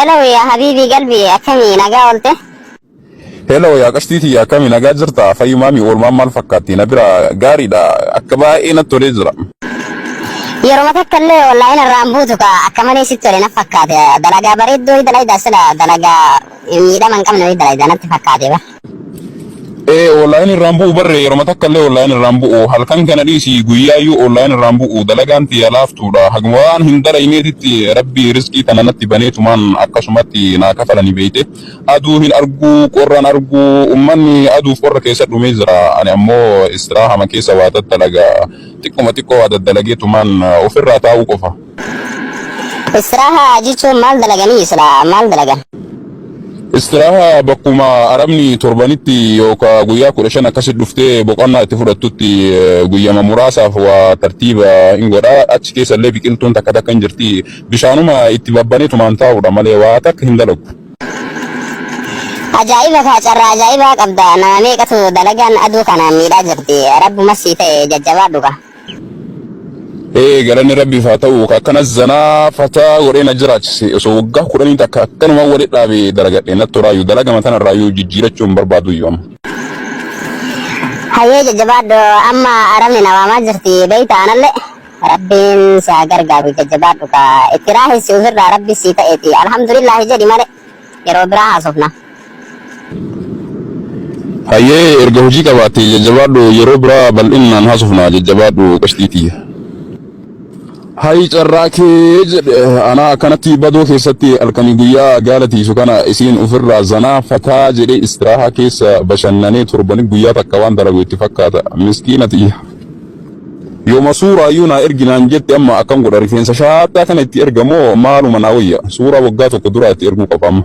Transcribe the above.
هلا يا حبيبي قلبي أكمي نجا قلت Hello ya qashtiiti ya kami nagaa jirta fayyumami oolmaan maal fakkaatti na bira gaariidha akka baay'ee natti tolee jira. yeroo takkallee wallahi raambuutuka akkamanii sitti tole na fakkaate dalagaa bareedduu dalagaa sila dalagaa miidhaman qabne dalagaa natti fakkaate ba. Online rambu barre yeroo matakkallee online rambu halkan kana dhiisi guyyaayyuu online rambu dalagaan tiya laaftuudha hagwaan hin dalayneetitti rabbi riskii kana natti baneetumaan akkasumatti naa kafalanii beeyte aduu hin argu qorraan argu ummanni aduuf qorra keessa dhumee jira ani ammoo istiraaha keessa waa daddalagaa xiqqoo waa daddalageetumaan ofirraa taa'uu qofa. Istiraaha jechuun maal dalaganii isla maal dalagan? Istiraha bakkuma arabni torbanitti yookaan guyyaa 15 akkasitti dhuftee boqonnaa itti fudhattutti guyyaa muraasaaf waa tartiiba hin godha achi keessa illee biqiltuun takka takka hin jirti bishaanuma itti babbaneetumaan taa'uudha malee waa takka hin dalagu. Ajaa'iba kaacarra ajaa'ibaa qabda nama meeqatu dalagaan aduu kana miidhaa jirti rabbuma sii ta'e jajjabaadhu ka. Galanni rabbiif haa ta'u akkana zanaa fataa godhee na jiraachise osoo waggaa 10 takka akkanuma walitti dhaabee dalagadhee natti toraayyuu dalagama tanarraayyuu jijjiirachuun barbaadu iyyuu amma. Hayyee jajjabaadhu amma arabni nawaamaa jirti beeyta anallee rabbiin saa gargaaru jajjabaadhu ka itti raahisi ofirraa rabbi sii ta'eeti alhamdulillahi jedhi malee yeroo biraa haasofna. Hayyee erga hojii qabaate jajjabaadhu yeroo biraa bal'inaan haasofna jajjabaadhu qashtiitii. Hai carraakee jedhe ana akkanatti badoo keessatti halkanii guyyaa gaalatiisu kana isiin ofirraa zanaa fataa jedhee istiraaha keessa bashannanee torbanii guyyaa takka waan dalagu itti fakkaata miskiinati. Yooma suuraayyuu naa erginaan jette amma akkam godha rifeensa shaattaa kana itti ergamoo maaluma naa wayya suuraa waggaa tokko duraa itti erguu qaba amma.